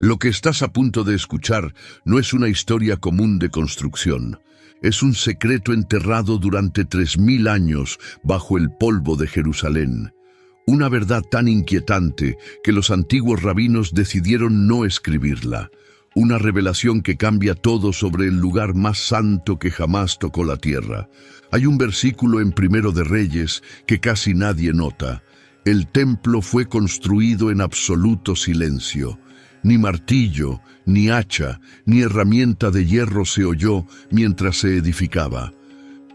Lo que estás a punto de escuchar no es una historia común de construcción. Es un secreto enterrado durante 3000 años bajo el polvo de Jerusalén. Una verdad tan inquietante que los antiguos rabinos decidieron no escribirla. Una revelación que cambia todo sobre el lugar más santo que jamás tocó la tierra. Hay un versículo en Primero de Reyes que casi nadie nota. El templo fue construido en absoluto silencio. Ni martillo, ni hacha, ni herramienta de hierro se oyó mientras se edificaba.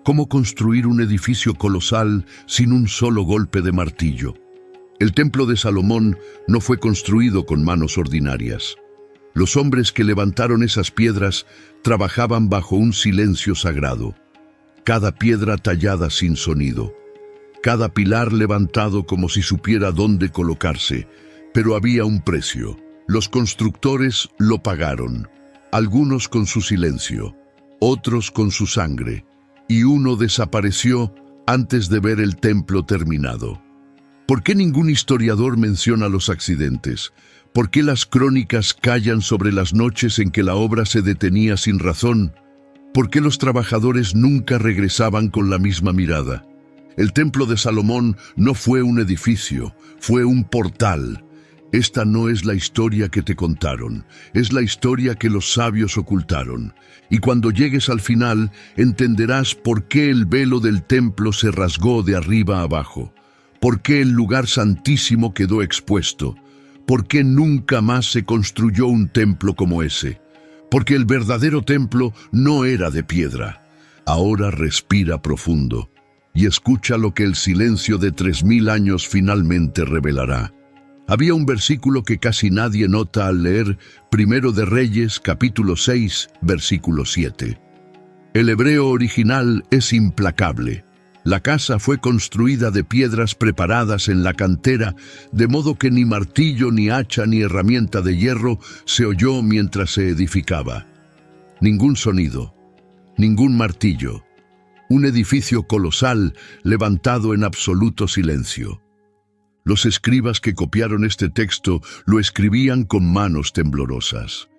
¿Cómo construir un edificio colosal sin un solo golpe de martillo? El templo de Salomón no fue construido con manos ordinarias. Los hombres que levantaron esas piedras trabajaban bajo un silencio sagrado. Cada piedra tallada sin sonido. Cada pilar levantado como si supiera dónde colocarse. Pero había un precio. Los constructores lo pagaron, algunos con su silencio, otros con su sangre, y uno desapareció antes de ver el templo terminado. ¿Por qué ningún historiador menciona los accidentes? ¿Por qué las crónicas callan sobre las noches en que la obra se detenía sin razón? ¿Por qué los trabajadores nunca regresaban con la misma mirada? El templo de Salomón no fue un edificio, fue un portal. Esta no es la historia que te contaron, es la historia que los sabios ocultaron. Y cuando llegues al final, entenderás por qué el velo del templo se rasgó de arriba a abajo, por qué el lugar santísimo quedó expuesto, por qué nunca más se construyó un templo como ese, porque el verdadero templo no era de piedra. Ahora respira profundo y escucha lo que el silencio de 3000 años finalmente revelará. Había un versículo que casi nadie nota al leer Primero de Reyes, capítulo 6, versículo 7. El hebreo original es implacable. La casa fue construida de piedras preparadas en la cantera, de modo que ni martillo, ni hacha, ni herramienta de hierro se oyó mientras se edificaba. Ningún sonido, ningún martillo. Un edificio colosal levantado en absoluto silencio. Los escribas que copiaron este texto lo escribían con manos temblorosas.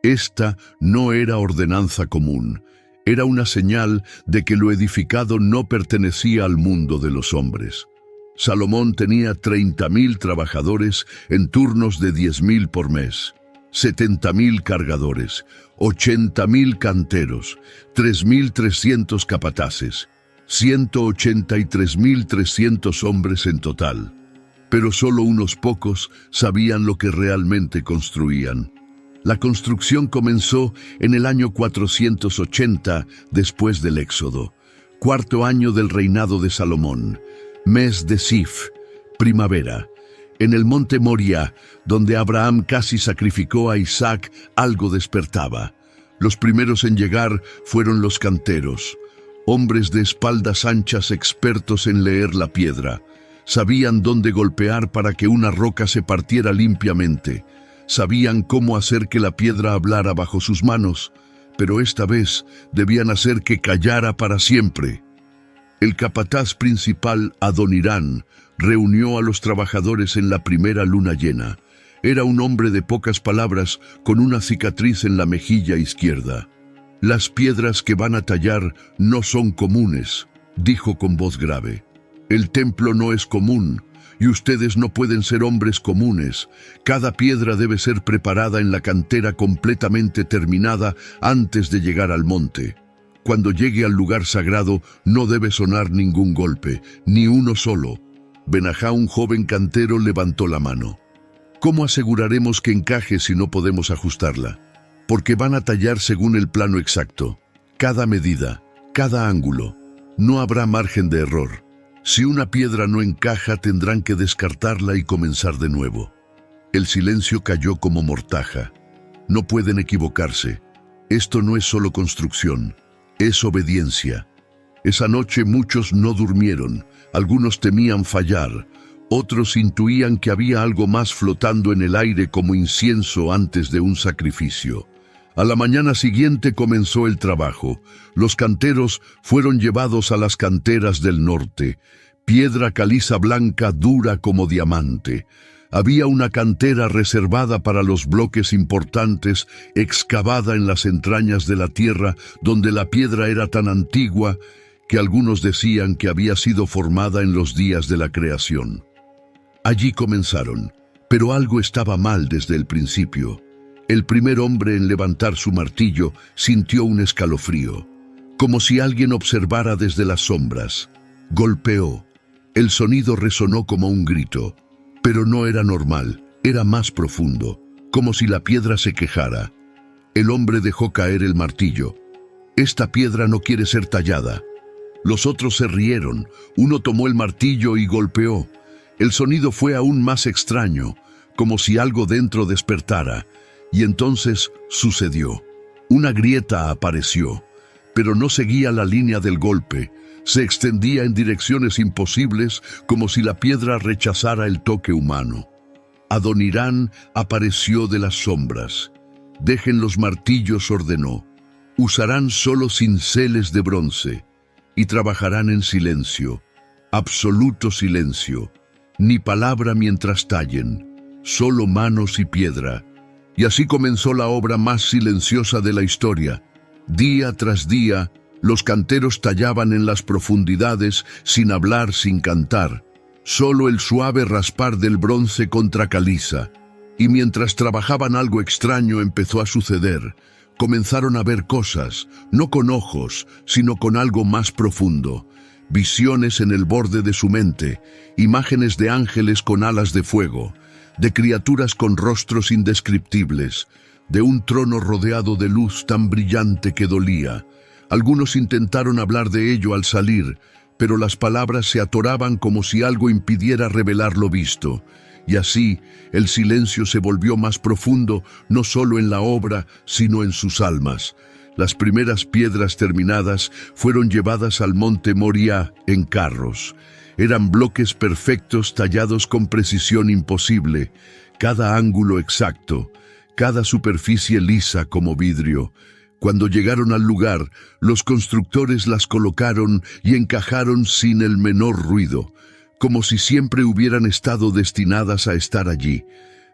Esta no era ordenanza común, era una señal de que lo edificado no pertenecía al mundo de los hombres. Salomón tenía 30.000 trabajadores en turnos de 10.000 por mes, 70.000 cargadores, 80.000 canteros, 3.300 capataces, 183.300 hombres en total. Pero solo unos pocos sabían lo que realmente construían. La construcción comenzó en el año 480 después del Éxodo, cuarto año del reinado de Salomón, mes de Sif, primavera. En el monte Moria, donde Abraham casi sacrificó a Isaac, algo despertaba. Los primeros en llegar fueron los canteros, hombres de espaldas anchas expertos en leer la piedra. Sabían dónde golpear para que una roca se partiera limpiamente. Sabían cómo hacer que la piedra hablara bajo sus manos, pero esta vez debían hacer que callara para siempre. El capataz principal, Adonirán, reunió a los trabajadores en la primera luna llena. Era un hombre de pocas palabras, con una cicatriz en la mejilla izquierda. «Las piedras que van a tallar no son comunes», dijo con voz grave. «El templo no es común, y ustedes no pueden ser hombres comunes. Cada piedra debe ser preparada en la cantera completamente terminada antes de llegar al monte. Cuando llegue al lugar sagrado no debe sonar ningún golpe, ni uno solo». Benajá, un joven cantero, levantó la mano. «¿Cómo aseguraremos que encaje si no podemos ajustarla? Porque van a tallar según el plano exacto. Cada medida, cada ángulo. No habrá margen de error. Si una piedra no encaja, tendrán que descartarla y comenzar de nuevo». El silencio cayó como mortaja. No pueden equivocarse. Esto no es solo construcción, es obediencia. Esa noche muchos no durmieron. Algunos temían fallar. Otros intuían que había algo más flotando en el aire como incienso antes de un sacrificio. A la mañana siguiente comenzó el trabajo. Los canteros fueron llevados a las canteras del norte. Piedra caliza blanca, dura como diamante. Había una cantera reservada para los bloques importantes, excavada en las entrañas de la tierra, donde la piedra era tan antigua que algunos decían que había sido formada en los días de la creación. Allí comenzaron, pero algo estaba mal desde el principio. El primer hombre en levantar su martillo sintió un escalofrío, como si alguien observara desde las sombras. Golpeó. El sonido resonó como un grito. Pero no era normal, era más profundo, como si la piedra se quejara. El hombre dejó caer el martillo. «Esta piedra no quiere ser tallada». Los otros se rieron. Uno tomó el martillo y golpeó. El sonido fue aún más extraño, como si algo dentro despertara. Y entonces sucedió. Una grieta apareció, pero no seguía la línea del golpe. Se extendía en direcciones imposibles, como si la piedra rechazara el toque humano. Adonirán apareció de las sombras. «Dejen los martillos», ordenó. «Usarán solo cinceles de bronce y trabajarán en silencio, absoluto silencio, ni palabra mientras tallen, solo manos y piedra». Y así comenzó la obra más silenciosa de la historia. Día tras día, los canteros tallaban en las profundidades, sin hablar, sin cantar, solo el suave raspar del bronce contra caliza. Y mientras trabajaban algo extraño empezó a suceder. Comenzaron a ver cosas, no con ojos, sino con algo más profundo. Visiones en el borde de su mente, imágenes de ángeles con alas de fuego, de criaturas con rostros indescriptibles, de un trono rodeado de luz tan brillante que dolía. Algunos intentaron hablar de ello al salir, pero las palabras se atoraban como si algo impidiera revelar lo visto. Y así, el silencio se volvió más profundo, no solo en la obra, sino en sus almas. Las primeras piedras terminadas fueron llevadas al monte Moriah en carros. Eran bloques perfectos tallados con precisión imposible, cada ángulo exacto, cada superficie lisa como vidrio. Cuando llegaron al lugar, los constructores las colocaron y encajaron sin el menor ruido, como si siempre hubieran estado destinadas a estar allí.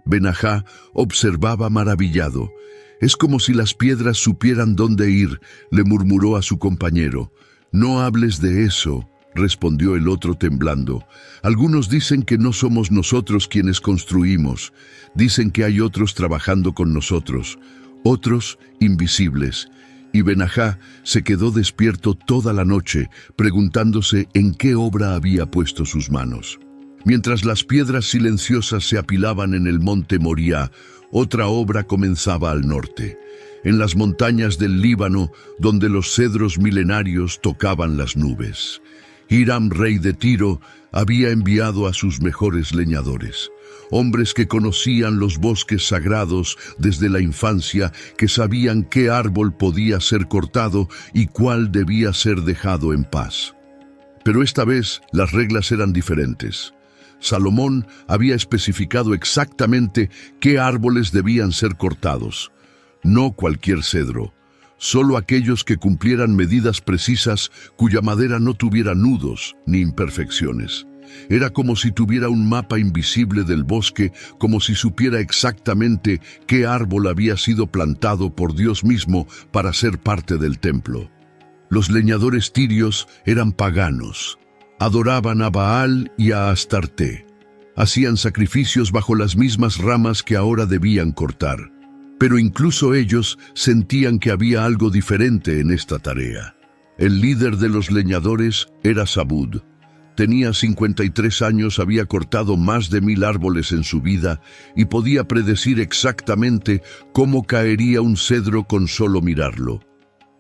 Benajá observaba maravillado. «Es como si las piedras supieran dónde ir», le murmuró a su compañero. «No hables de eso», respondió el otro temblando. «Algunos dicen que no somos nosotros quienes construimos. Dicen que hay otros trabajando con nosotros, otros invisibles». Y Benajá se quedó despierto toda la noche, preguntándose en qué obra había puesto sus manos. Mientras las piedras silenciosas se apilaban en el monte Moriah, otra obra comenzaba al norte, en las montañas del Líbano, donde los cedros milenarios tocaban las nubes. Hiram, rey de Tiro, había enviado a sus mejores leñadores, hombres que conocían los bosques sagrados desde la infancia, que sabían qué árbol podía ser cortado y cuál debía ser dejado en paz. Pero esta vez las reglas eran diferentes. Salomón había especificado exactamente qué árboles debían ser cortados. No cualquier cedro, solo aquellos que cumplieran medidas precisas, cuya madera no tuviera nudos ni imperfecciones. Era como si tuviera un mapa invisible del bosque, como si supiera exactamente qué árbol había sido plantado por Dios mismo para ser parte del templo. Los leñadores tirios eran paganos. Adoraban a Baal y a Astarte. Hacían sacrificios bajo las mismas ramas que ahora debían cortar. Pero incluso ellos sentían que había algo diferente en esta tarea. El líder de los leñadores era Zabud. Tenía 53 años, había cortado más de 1000 árboles en su vida y podía predecir exactamente cómo caería un cedro con solo mirarlo.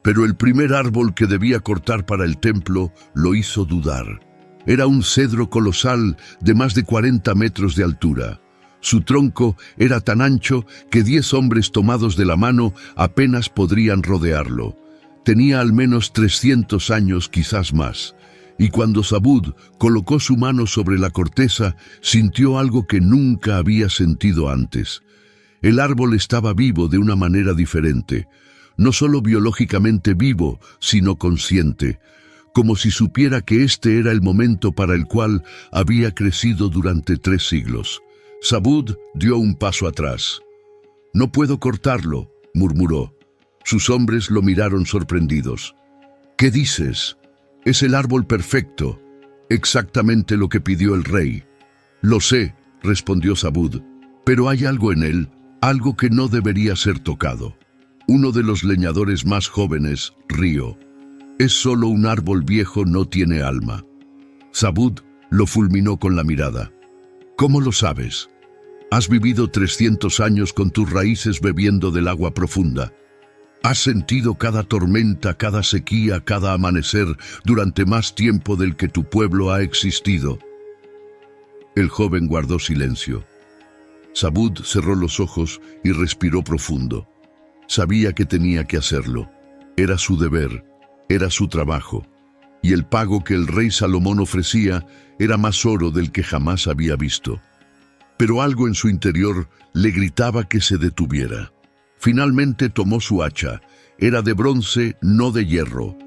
Pero el primer árbol que debía cortar para el templo lo hizo dudar. Era un cedro colosal de más de 40 metros de altura. Su tronco era tan ancho que 10 hombres tomados de la mano apenas podrían rodearlo. Tenía al menos 300 años, quizás más. Y cuando Zabud colocó su mano sobre la corteza, sintió algo que nunca había sentido antes. El árbol estaba vivo de una manera diferente. No solo biológicamente vivo, sino consciente, como si supiera que este era el momento para el cual había crecido durante 3 siglos. Zabud dio un paso atrás. «No puedo cortarlo», murmuró. Sus hombres lo miraron sorprendidos. «¿Qué dices? Es el árbol perfecto, exactamente lo que pidió el rey». «Lo sé», respondió Zabud, «pero hay algo en él, algo que no debería ser tocado». Uno de los leñadores más jóvenes rió. «Es solo un árbol viejo, no tiene alma». Zabud lo fulminó con la mirada. «¿Cómo lo sabes? Has vivido 300 años con tus raíces bebiendo del agua profunda. Has sentido cada tormenta, cada sequía, cada amanecer durante más tiempo del que tu pueblo ha existido». El joven guardó silencio. Zabud cerró los ojos y respiró profundo. Sabía que tenía que hacerlo. Era su deber, era su trabajo. Y el pago que el rey Salomón ofrecía era más oro del que jamás había visto. Pero algo en su interior le gritaba que se detuviera. Finalmente tomó su hacha. Era de bronce, no de hierro.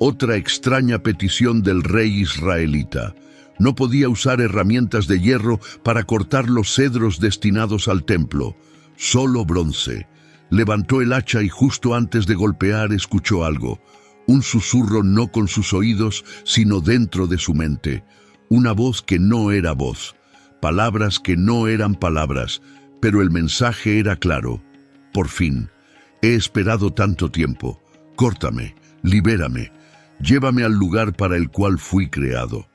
Otra extraña petición del rey israelita. No podía usar herramientas de hierro para cortar los cedros destinados al templo. Solo bronce. Levantó el hacha y justo antes de golpear escuchó algo. Un susurro no con sus oídos, sino dentro de su mente. Una voz que no era voz. Palabras que no eran palabras, pero el mensaje era claro. «Por fin, he esperado tanto tiempo. Córtame, libérame, llévame al lugar para el cual fui creado».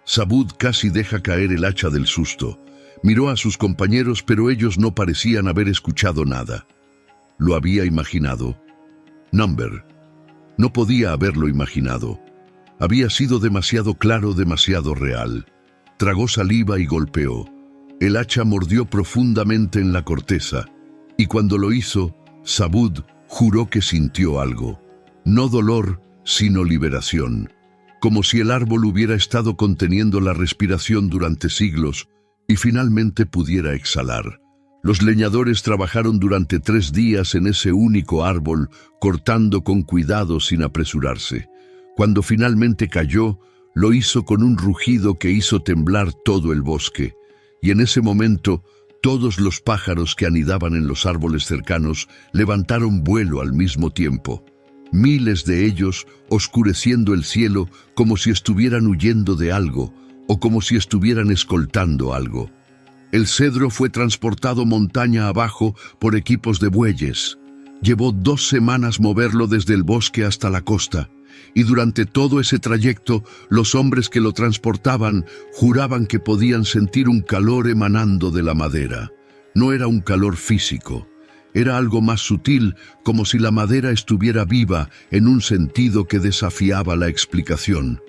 Zabud casi deja caer el hacha del susto. Miró a sus compañeros, pero ellos no parecían haber escuchado nada. Lo había imaginado. Number. No podía haberlo imaginado. Había sido demasiado claro, demasiado real. Tragó saliva y golpeó. El hacha mordió profundamente en la corteza, y cuando lo hizo, Zabud juró que sintió algo. No dolor, sino liberación. Como si el árbol hubiera estado conteniendo la respiración durante siglos y finalmente pudiera exhalar. Los leñadores trabajaron durante 3 días en ese único árbol, cortando con cuidado sin apresurarse. Cuando finalmente cayó, lo hizo con un rugido que hizo temblar todo el bosque, y en ese momento todos los pájaros que anidaban en los árboles cercanos levantaron vuelo al mismo tiempo. Miles de ellos oscureciendo el cielo como si estuvieran huyendo de algo o como si estuvieran escoltando algo. El cedro fue transportado montaña abajo por equipos de bueyes. Llevó 2 semanas moverlo desde el bosque hasta la costa, y durante todo ese trayecto los hombres que lo transportaban juraban que podían sentir un calor emanando de la madera. No era un calor físico, era algo más sutil, como si la madera estuviera viva en un sentido que desafiaba la explicación.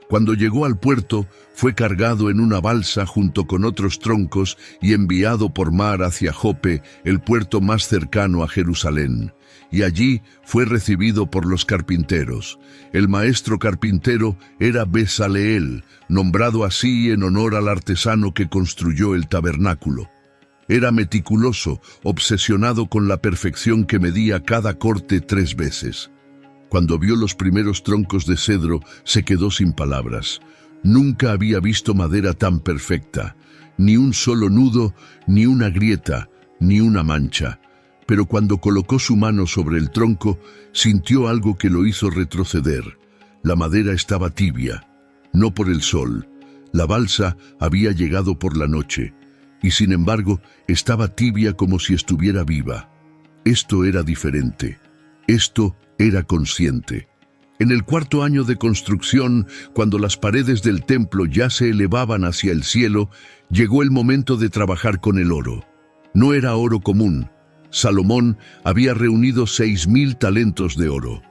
Cuando llegó al puerto, fue cargado en una balsa junto con otros troncos y enviado por mar hacia Jope, el puerto más cercano a Jerusalén. Y allí fue recibido por los carpinteros. El maestro carpintero era Besaleel, nombrado así en honor al artesano que construyó el tabernáculo. Era meticuloso, obsesionado con la perfección que medía cada corte 3 veces. Cuando vio los primeros troncos de cedro, se quedó sin palabras. Nunca había visto madera tan perfecta. Ni un solo nudo, ni una grieta, ni una mancha. Pero cuando colocó su mano sobre el tronco, sintió algo que lo hizo retroceder. La madera estaba tibia, no por el sol. La balsa había llegado por la noche, y sin embargo estaba tibia como si estuviera viva. Esto era diferente. Esto era consciente. En el 4.º año de construcción, cuando las paredes del templo ya se elevaban hacia el cielo, llegó el momento de trabajar con el oro. No era oro común. Salomón había reunido 6.000 talentos de oro.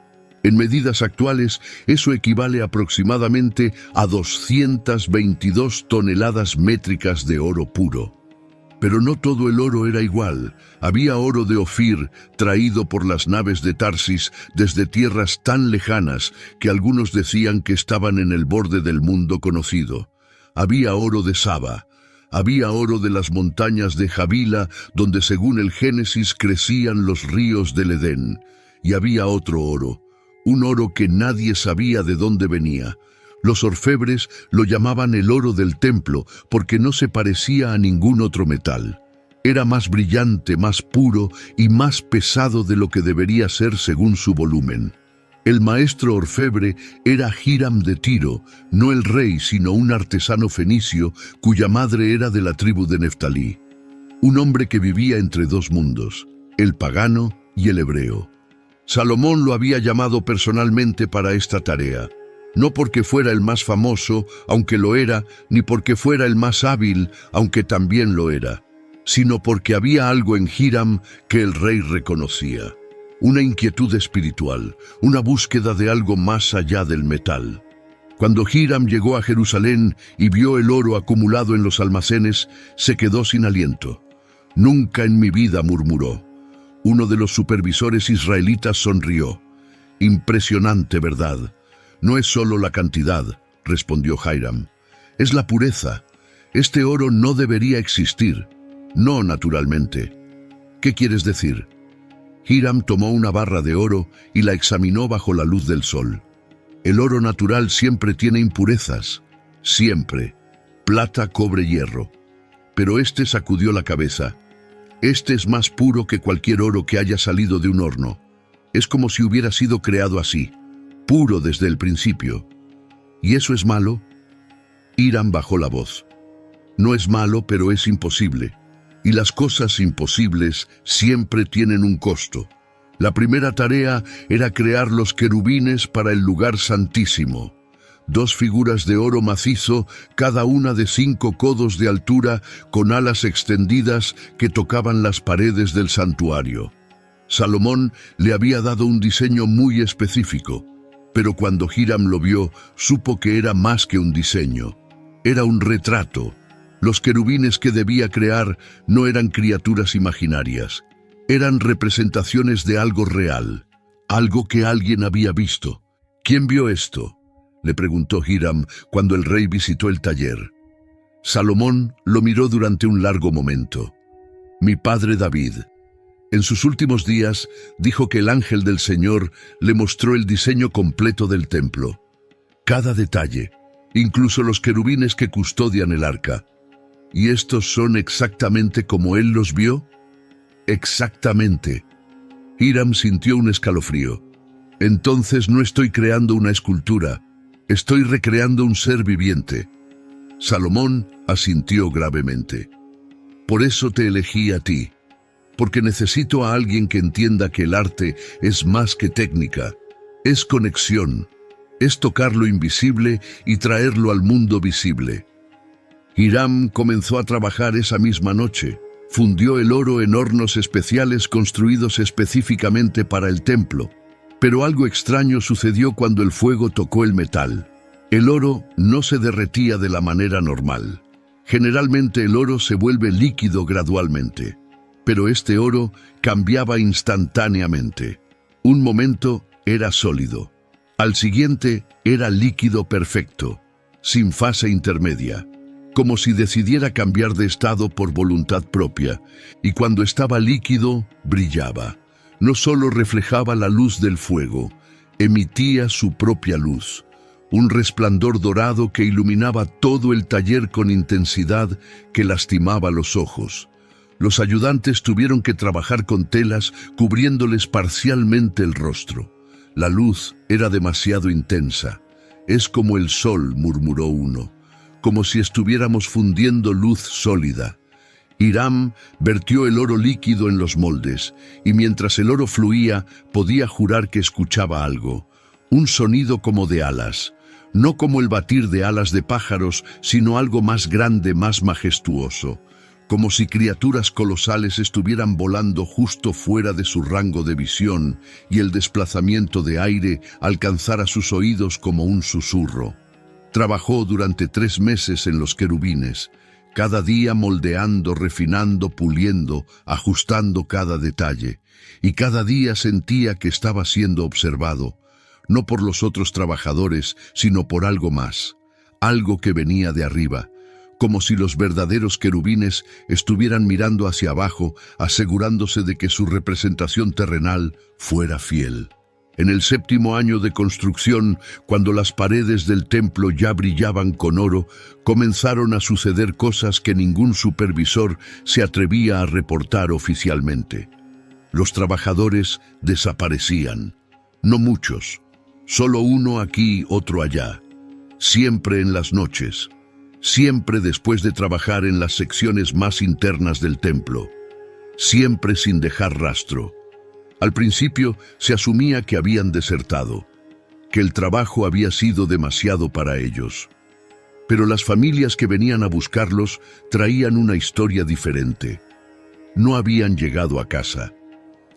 En medidas actuales, eso equivale aproximadamente a 222 toneladas métricas de oro puro. Pero no todo el oro era igual. Había oro de Ofir, traído por las naves de Tarsis desde tierras tan lejanas que algunos decían que estaban en el borde del mundo conocido. Había oro de Saba. Había oro de las montañas de Javila, donde según el Génesis crecían los ríos del Edén. Y había otro oro, un oro que nadie sabía de dónde venía. Los orfebres lo llamaban el oro del templo porque no se parecía a ningún otro metal. Era más brillante, más puro y más pesado de lo que debería ser según su volumen. El maestro orfebre era Hiram de Tiro, no el rey, sino un artesano fenicio cuya madre era de la tribu de Neftalí. Un hombre que vivía entre dos mundos, el pagano y el hebreo. Salomón lo había llamado personalmente para esta tarea, no porque fuera el más famoso, aunque lo era, ni porque fuera el más hábil, aunque también lo era, sino porque había algo en Hiram que el rey reconocía. Una inquietud espiritual, una búsqueda de algo más allá del metal. Cuando Hiram llegó a Jerusalén y vio el oro acumulado en los almacenes, se quedó sin aliento. «Nunca en mi vida», murmuró. Uno de los supervisores israelitas sonrió. «Impresionante, ¿verdad? No es solo la cantidad», respondió Hiram. «Es la pureza. Este oro no debería existir». «No, naturalmente». «¿Qué quieres decir?» Hiram tomó una barra de oro y la examinó bajo la luz del sol. «El oro natural siempre tiene impurezas. Siempre. Plata, cobre, hierro. Pero este sacudió la cabeza. Este es más puro que cualquier oro que haya salido de un horno. Es como si hubiera sido creado así, puro desde el principio». «¿Y eso es malo?» Hiram bajó la voz. «No es malo, pero es imposible. Y las cosas imposibles siempre tienen un costo. La primera tarea era crear los querubines para el lugar santísimo. 2 figuras de oro macizo, cada una de 5 codos de altura, con alas extendidas que tocaban las paredes del santuario. Salomón le había dado un diseño muy específico, pero cuando Hiram lo vio, supo que era más que un diseño. Era un retrato. Los querubines que debía crear no eran criaturas imaginarias, eran representaciones de algo real, algo que alguien había visto. «¿Quién vio esto?», le preguntó Hiram cuando el rey visitó el taller. Salomón lo miró durante un largo momento. «Mi padre David. En sus últimos días dijo que el ángel del Señor le mostró el diseño completo del templo. Cada detalle, incluso los querubines que custodian el arca. ¿Y estos son exactamente como él los vio?». «Exactamente». Hiram sintió un escalofrío. «Entonces no estoy creando una escultura, estoy recreando un ser viviente». Salomón asintió gravemente. «Por eso te elegí a ti, porque necesito a alguien que entienda que el arte es más que técnica, es conexión, es tocar lo invisible y traerlo al mundo visible». Hiram comenzó a trabajar esa misma noche. Fundió el oro en hornos especiales construidos específicamente para el templo. Pero algo extraño sucedió cuando el fuego tocó el metal. El oro no se derretía de la manera normal. Generalmente el oro se vuelve líquido gradualmente. Pero este oro cambiaba instantáneamente. Un momento era sólido. Al siguiente era líquido perfecto, sin fase intermedia, como si decidiera cambiar de estado por voluntad propia, y cuando estaba líquido, brillaba. No solo reflejaba la luz del fuego, emitía su propia luz, un resplandor dorado que iluminaba todo el taller con intensidad que lastimaba los ojos. Los ayudantes tuvieron que trabajar con telas cubriéndoles parcialmente el rostro. La luz era demasiado intensa. «Es como el sol», murmuró uno, «como si estuviéramos fundiendo luz sólida». Hiram vertió el oro líquido en los moldes, y mientras el oro fluía, podía jurar que escuchaba algo, un sonido como de alas, no como el batir de alas de pájaros, sino algo más grande, más majestuoso, como si criaturas colosales estuvieran volando justo fuera de su rango de visión y el desplazamiento de aire alcanzara sus oídos como un susurro. Trabajó durante 3 meses en los querubines, cada día moldeando, refinando, puliendo, ajustando cada detalle, y cada día sentía que estaba siendo observado, no por los otros trabajadores, sino por algo más, algo que venía de arriba, como si los verdaderos querubines estuvieran mirando hacia abajo, asegurándose de que su representación terrenal fuera fiel. En el 7º año de construcción, cuando las paredes del templo ya brillaban con oro, comenzaron a suceder cosas que ningún supervisor se atrevía a reportar oficialmente. Los trabajadores desaparecían. No muchos, solo uno aquí, otro allá. Siempre en las noches, siempre después de trabajar en las secciones más internas del templo, siempre sin dejar rastro. Al principio se asumía que habían desertado, que el trabajo había sido demasiado para ellos. Pero las familias que venían a buscarlos traían una historia diferente. No habían llegado a casa.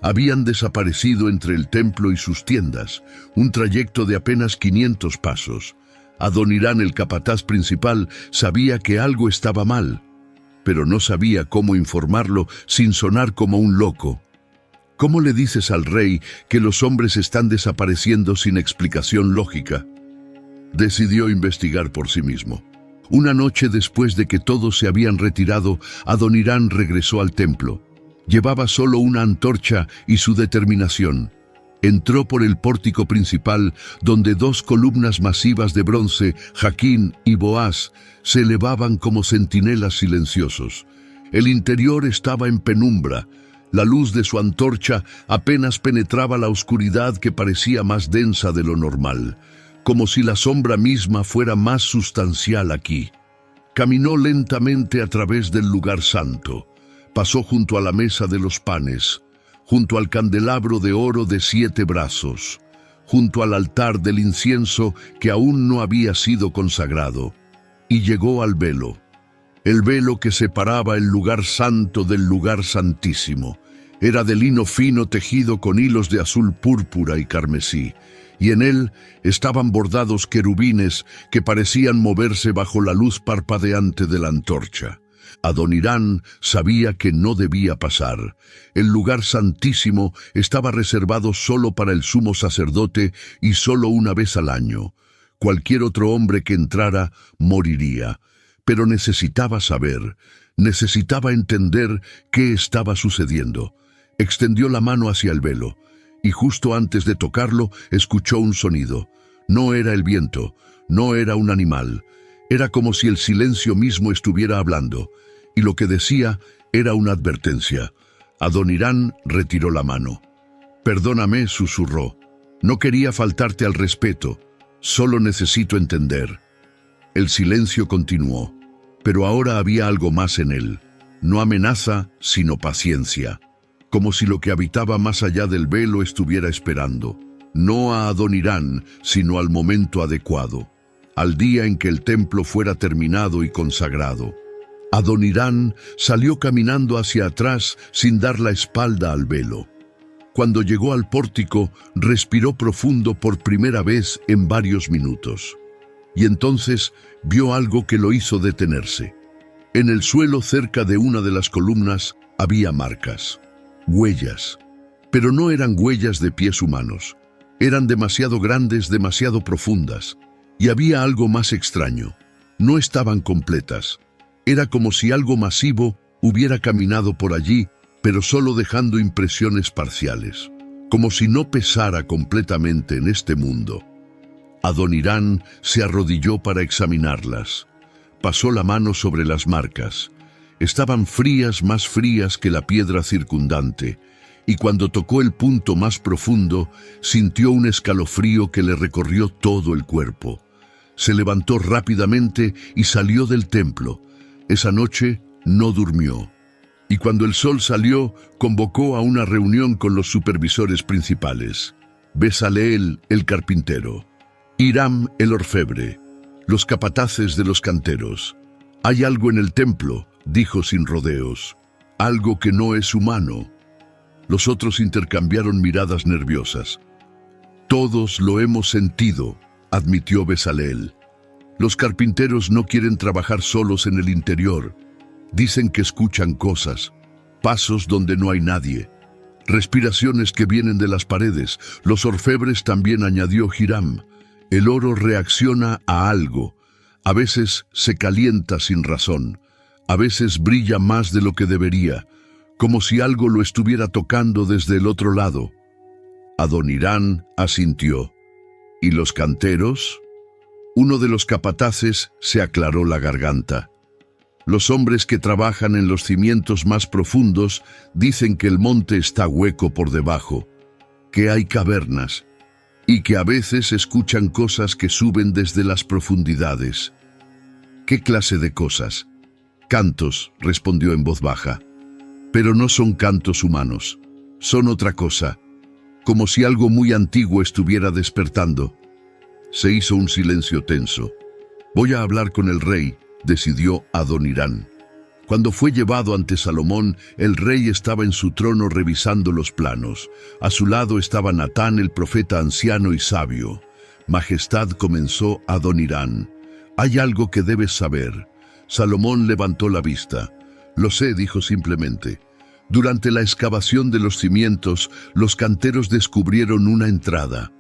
Habían desaparecido entre el templo y sus tiendas, un trayecto de apenas 500 pasos. Adonirán, el capataz principal, sabía que algo estaba mal, pero no sabía cómo informarlo sin sonar como un loco. ¿Cómo le dices al rey que los hombres están desapareciendo sin explicación lógica? Decidió investigar por sí mismo. Una noche después de que todos se habían retirado, Adonirán regresó al templo. Llevaba solo una antorcha y su determinación. Entró por el pórtico principal, donde 2 columnas masivas de bronce, Jaquín y Boaz, se elevaban como centinelas silenciosos. El interior estaba en penumbra. La luz de su antorcha apenas penetraba la oscuridad, que parecía más densa de lo normal, como si la sombra misma fuera más sustancial aquí. Caminó lentamente a través del lugar santo. Pasó junto a la mesa de los panes, junto al candelabro de oro de 7 brazos, junto al altar del incienso que aún no había sido consagrado, y llegó al velo. El velo que separaba el lugar santo del lugar santísimo. Era de lino fino tejido con hilos de azul púrpura y carmesí, y en él estaban bordados querubines que parecían moverse bajo la luz parpadeante de la antorcha. Adonirán sabía que no debía pasar. El lugar santísimo estaba reservado solo para el sumo sacerdote y solo una vez al año. Cualquier otro hombre que entrara moriría. Pero necesitaba saber, necesitaba entender qué estaba sucediendo. Extendió la mano hacia el velo, y justo antes de tocarlo, escuchó un sonido. No era el viento, no era un animal. Era como si el silencio mismo estuviera hablando, y lo que decía era una advertencia. Adonirán retiró la mano. «Perdóname», susurró. «No quería faltarte al respeto. Solo necesito entender». El silencio continuó, pero ahora había algo más en él. No amenaza, sino paciencia. Como si lo que habitaba más allá del velo estuviera esperando. No a Adonirán, sino al momento adecuado. Al día en que el templo fuera terminado y consagrado. Adonirán salió caminando hacia atrás sin dar la espalda al velo. Cuando llegó al pórtico, respiró profundo por primera vez en varios minutos. Y entonces vio algo que lo hizo detenerse. En el suelo cerca de una de las columnas había marcas, huellas, pero no eran huellas de pies humanos. Eran demasiado grandes, demasiado profundas, y había algo más extraño. No estaban completas. Era como si algo masivo hubiera caminado por allí, pero solo dejando impresiones parciales, como si no pesara completamente en este mundo. Adonirán se arrodilló para examinarlas. Pasó la mano sobre las marcas. Estaban frías, más frías que la piedra circundante, y cuando tocó el punto más profundo, sintió un escalofrío que le recorrió todo el cuerpo. Se levantó rápidamente y salió del templo. Esa noche no durmió. Y cuando el sol salió, convocó a una reunión con los supervisores principales. Bezaleel, el carpintero. Hiram, el orfebre. Los capataces de los canteros. «Hay algo en el templo», dijo sin rodeos. «Algo que no es humano». Los otros intercambiaron miradas nerviosas. «Todos lo hemos sentido», admitió Bezaleel. «Los carpinteros no quieren trabajar solos en el interior. Dicen que escuchan cosas, pasos donde no hay nadie, respiraciones que vienen de las paredes». Los orfebres también, añadió Hiram. «El oro reacciona a algo. A veces se calienta sin razón. A veces brilla más de lo que debería, como si algo lo estuviera tocando desde el otro lado». Adonirán asintió. ¿Y los canteros? Uno de los capataces se aclaró la garganta. Los hombres que trabajan en los cimientos más profundos dicen que el monte está hueco por debajo, que hay cavernas, y que a veces escuchan cosas que suben desde las profundidades. ¿Qué clase de cosas? Cantos, respondió en voz baja. Pero no son cantos humanos, son otra cosa, como si algo muy antiguo estuviera despertando. Se hizo un silencio tenso. Voy a hablar con el rey, decidió Adonirán. Cuando fue llevado ante Salomón, el rey estaba en su trono revisando los planos. A su lado estaba Natán, el profeta anciano y sabio. Majestad, comenzó Adonirán. Hay algo que debes saber. Salomón levantó la vista. Lo sé, dijo simplemente. Durante la excavación de los cimientos, los canteros descubrieron una entrada.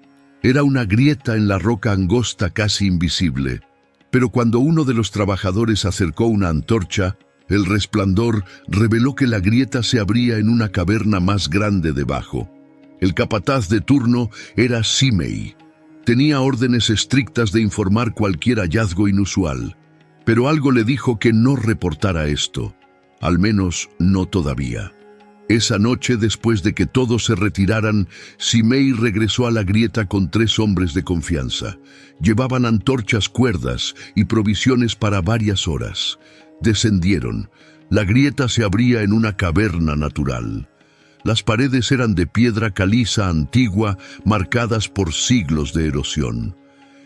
Era una grieta en la roca angosta casi invisible. Pero cuando uno de los trabajadores acercó una antorcha, el resplandor reveló que la grieta se abría en una caverna más grande debajo. El capataz de turno era Simei. Tenía órdenes estrictas de informar cualquier hallazgo inusual, pero algo le dijo que no reportara esto, al menos no todavía. Esa noche, después de que todos se retiraran, Simei regresó a la grieta con 3 hombres de confianza. Llevaban antorchas, cuerdas y provisiones para varias horas. Descendieron. La grieta se abría en una caverna natural. Las paredes eran de piedra caliza antigua, marcadas por siglos de erosión.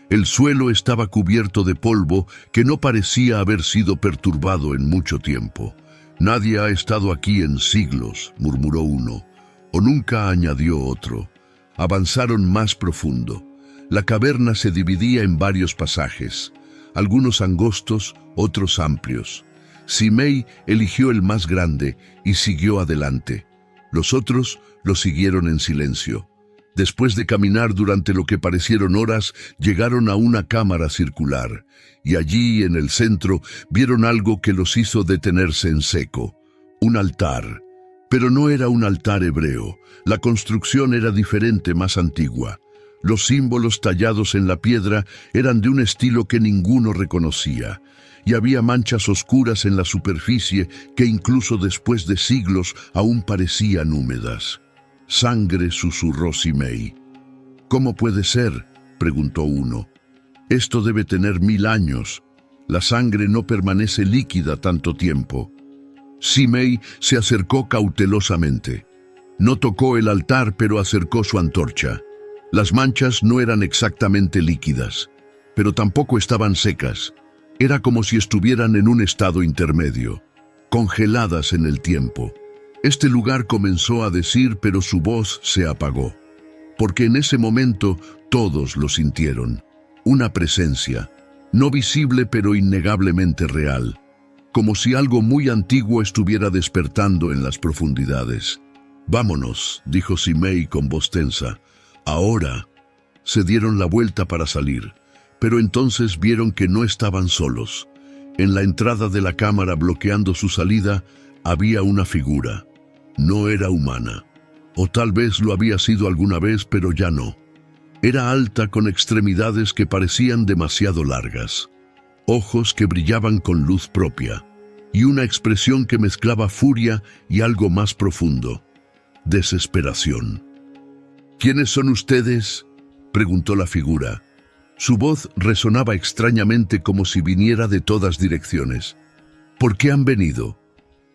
El suelo estaba cubierto de polvo que no parecía haber sido perturbado en mucho tiempo. Nadie ha estado aquí en siglos, murmuró uno, o nunca, añadió otro. Avanzaron más profundo. La caverna se dividía en varios pasajes, algunos angostos, otros amplios. Simei eligió el más grande y siguió adelante. Los otros lo siguieron en silencio. Después de caminar durante lo que parecieron horas, llegaron a una cámara circular, y allí, en el centro, vieron algo que los hizo detenerse en seco. Un altar. Pero no era un altar hebreo. La construcción era diferente, más antigua. Los símbolos tallados en la piedra eran de un estilo que ninguno reconocía, y había manchas oscuras en la superficie que incluso después de siglos aún parecían húmedas. Sangre, susurró Simei. ¿Cómo puede ser?, preguntó uno. Esto debe tener 1000 años. La sangre no permanece líquida tanto tiempo. Simei se acercó cautelosamente. No tocó el altar, pero acercó su antorcha. Las manchas no eran exactamente líquidas, pero tampoco estaban secas. Era como si estuvieran en un estado intermedio, congeladas en el tiempo. Este lugar comenzó a decir, pero su voz se apagó, porque en ese momento todos lo sintieron. Una presencia, no visible pero innegablemente real, como si algo muy antiguo estuviera despertando en las profundidades. «Vámonos», dijo Simei con voz tensa. «Ahora». Se dieron la vuelta para salir, pero entonces vieron que no estaban solos. En la entrada de la cámara, bloqueando su salida, había una figura. No era humana, o tal vez lo había sido alguna vez, pero ya no. Era alta, con extremidades que parecían demasiado largas, ojos que brillaban con luz propia, y una expresión que mezclaba furia y algo más profundo: desesperación. «¿Quiénes son ustedes?», preguntó la figura. Su voz resonaba extrañamente, como si viniera de todas direcciones. «¿Por qué han venido?».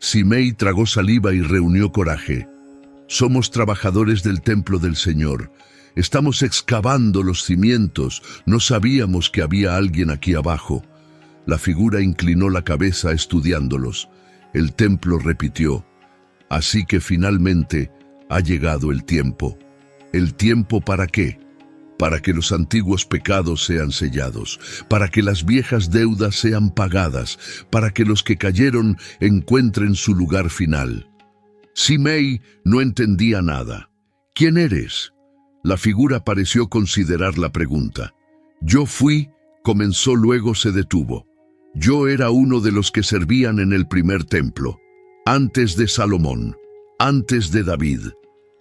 Simei tragó saliva y reunió coraje. «Somos trabajadores del templo del Señor. Estamos excavando los cimientos. No sabíamos que había alguien aquí abajo». La figura inclinó la cabeza estudiándolos. El templo repitió: «Así que finalmente ha llegado el tiempo». ¿El tiempo para qué? Para que los antiguos pecados sean sellados, para que las viejas deudas sean pagadas, para que los que cayeron encuentren su lugar final. Simei no entendía nada. «¿Quién eres?». La figura pareció considerar la pregunta. «Yo fui», comenzó, luego se detuvo. «Yo era uno de los que servían en el primer templo, antes de Salomón, antes de David,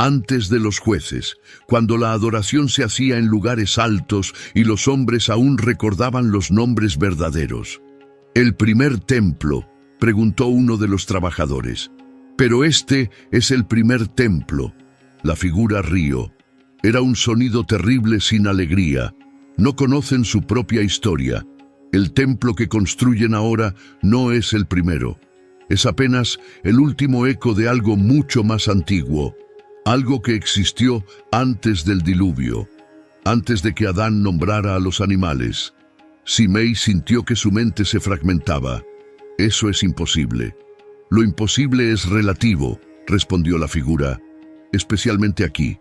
antes de los jueces, cuando la adoración se hacía en lugares altos y los hombres aún recordaban los nombres verdaderos. «¿El primer templo?», preguntó uno de los trabajadores. «Pero este es el primer templo». La figura rió. Era un sonido terrible sin alegría. No conocen su propia historia. El templo que construyen ahora no es el primero. Es apenas el último eco de algo mucho más antiguo. Algo que existió antes del diluvio, antes de que Adán nombrara a los animales. Simei sintió que su mente se fragmentaba. «Eso es imposible». «Lo imposible es relativo», respondió la figura, «especialmente aquí,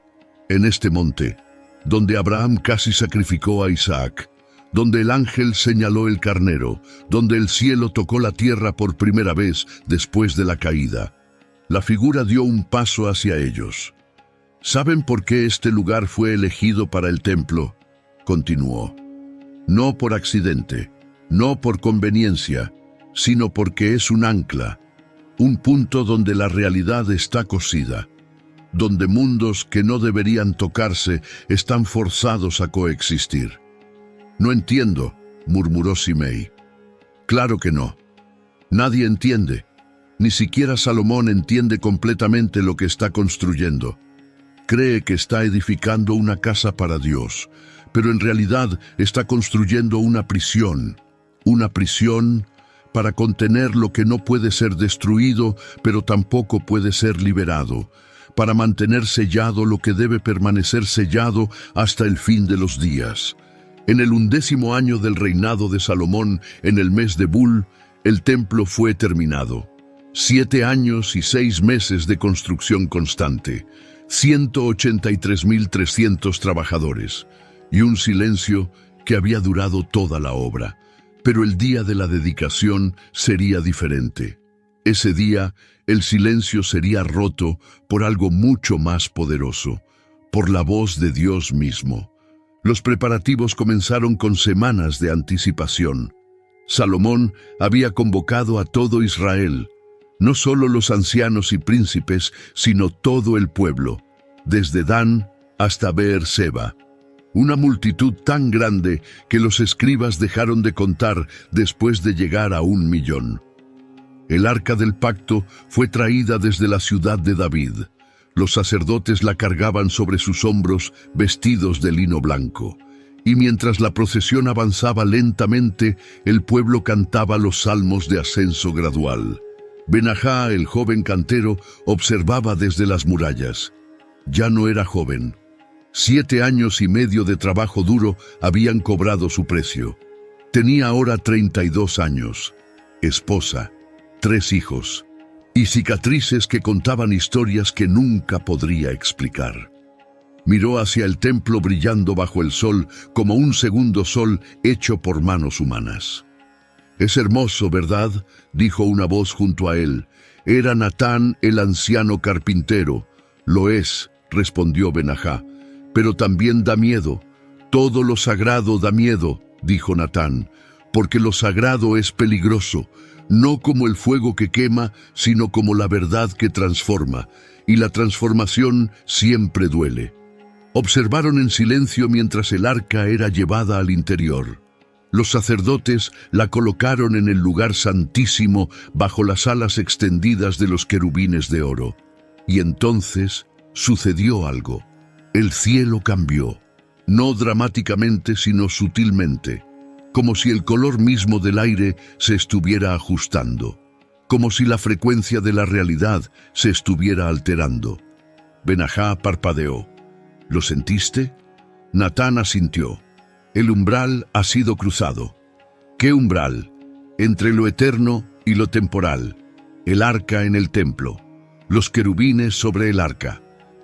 en este monte, donde Abraham casi sacrificó a Isaac, donde el ángel señaló el carnero, donde el cielo tocó la tierra por primera vez después de la caída». La figura dio un paso hacia ellos. «¿Saben por qué este lugar fue elegido para el templo?», continuó. «No por accidente, no por conveniencia, sino porque es un ancla, un punto donde la realidad está cosida, donde mundos que no deberían tocarse están forzados a coexistir». «No entiendo», murmuró Simei. «Claro que no. Nadie entiende. Ni siquiera Salomón entiende completamente lo que está construyendo. Cree que está edificando una casa para Dios, pero en realidad está construyendo una prisión para contener lo que no puede ser destruido, pero tampoco puede ser liberado, para mantener sellado lo que debe permanecer sellado hasta el fin de los días. En el 11º año del reinado de Salomón, en el mes de Bul, el templo fue terminado. 7 años y 6 meses de construcción constante, 183.300 trabajadores, y un silencio que había durado toda la obra. Pero el día de la dedicación sería diferente. Ese día, el silencio sería roto por algo mucho más poderoso, por la voz de Dios mismo. Los preparativos comenzaron con semanas de anticipación. Salomón había convocado a todo Israel, no solo los ancianos y príncipes, sino todo el pueblo, desde Dan hasta Beerseba. Una multitud tan grande que los escribas dejaron de contar después de llegar a 1 millón. El arca del pacto fue traída desde la ciudad de David. Los sacerdotes la cargaban sobre sus hombros vestidos de lino blanco. Y mientras la procesión avanzaba lentamente, el pueblo cantaba los salmos de ascenso gradual. Benajá, el joven cantero, observaba desde las murallas. Ya no era joven. 7 años y medio de trabajo duro habían cobrado su precio. Tenía ahora 32 años, esposa, 3 hijos, y cicatrices que contaban historias que nunca podría explicar. Miró hacia el templo brillando bajo el sol como un segundo sol hecho por manos humanas. «Es hermoso, ¿verdad?», dijo una voz junto a él. Era Natán, el anciano carpintero. «Lo es», respondió Benajá, «pero también da miedo». «Todo lo sagrado da miedo», dijo Natán, «porque lo sagrado es peligroso, no como el fuego que quema, sino como la verdad que transforma, y la transformación siempre duele». Observaron en silencio mientras el arca era llevada al interior. Los sacerdotes la colocaron en el lugar santísimo bajo las alas extendidas de los querubines de oro. Y entonces sucedió algo. El cielo cambió, no dramáticamente sino sutilmente, como si el color mismo del aire se estuviera ajustando, como si la frecuencia de la realidad se estuviera alterando. Benajá parpadeó. «¿Lo sentiste?». Natán asintió. «El umbral ha sido cruzado». «¿Qué umbral?». «Entre lo eterno y lo temporal. El arca en el templo. Los querubines sobre el arca.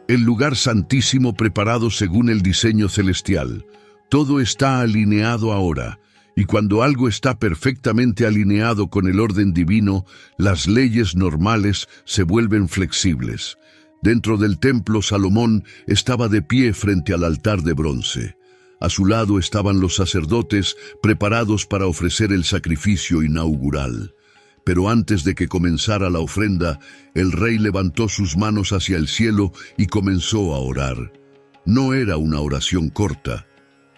El lugar santísimo preparado según el diseño celestial. Todo está alineado ahora. Y cuando algo está perfectamente alineado con el orden divino, las leyes normales se vuelven flexibles». Dentro del templo, Salomón estaba de pie frente al altar de bronce. A su lado estaban los sacerdotes preparados para ofrecer el sacrificio inaugural. Pero antes de que comenzara la ofrenda, el rey levantó sus manos hacia el cielo y comenzó a orar. No era una oración corta.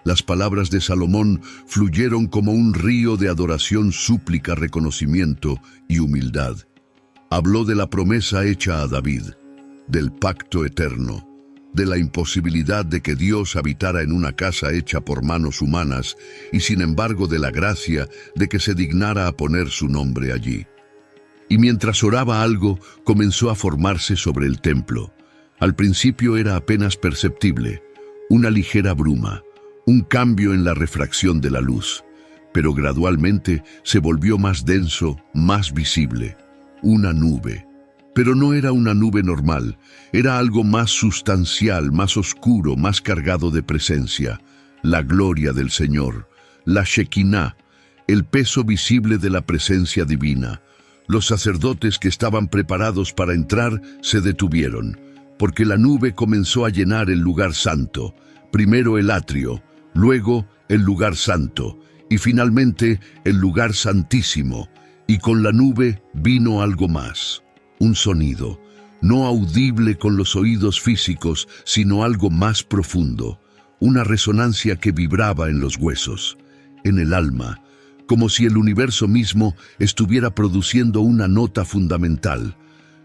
Las palabras de Salomón fluyeron como un río de adoración, súplica, reconocimiento y humildad. Habló de la promesa hecha a David, del pacto eterno, de la imposibilidad de que Dios habitara en una casa hecha por manos humanas y sin embargo de la gracia de que se dignara a poner su nombre allí. Y mientras oraba algo comenzó a formarse sobre el templo. Al principio era apenas perceptible, una ligera bruma, un cambio en la refracción de la luz, pero gradualmente se volvió más denso, más visible, una nube. Pero no era una nube normal, era algo más sustancial, más oscuro, más cargado de presencia, la gloria del Señor, la Shekinah, el peso visible de la presencia divina. Los sacerdotes que estaban preparados para entrar se detuvieron, porque la nube comenzó a llenar el lugar santo, primero el atrio, luego el lugar santo, y finalmente el lugar santísimo, y con la nube vino algo más. Un sonido, no audible con los oídos físicos, sino algo más profundo, una resonancia que vibraba en los huesos, en el alma, como si el universo mismo estuviera produciendo una nota fundamental.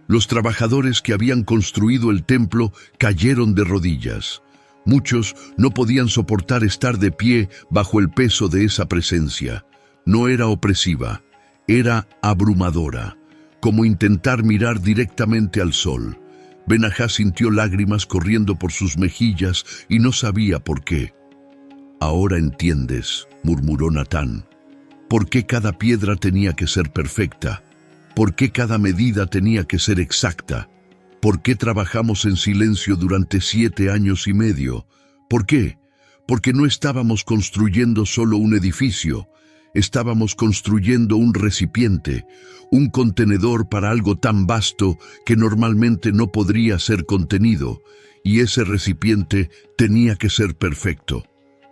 Los trabajadores que habían construido el templo cayeron de rodillas. Muchos no podían soportar estar de pie bajo el peso de esa presencia. No era opresiva, era abrumadora, como intentar mirar directamente al sol. Benajá sintió lágrimas corriendo por sus mejillas y no sabía por qué. «Ahora entiendes», murmuró Natán. «¿Por qué cada piedra tenía que ser perfecta? ¿Por qué cada medida tenía que ser exacta? ¿Por qué trabajamos en silencio durante 7 años y medio? ¿Por qué? Porque no estábamos construyendo solo un edificio. Estábamos construyendo un recipiente, un contenedor para algo tan vasto que normalmente no podría ser contenido, y ese recipiente tenía que ser perfecto.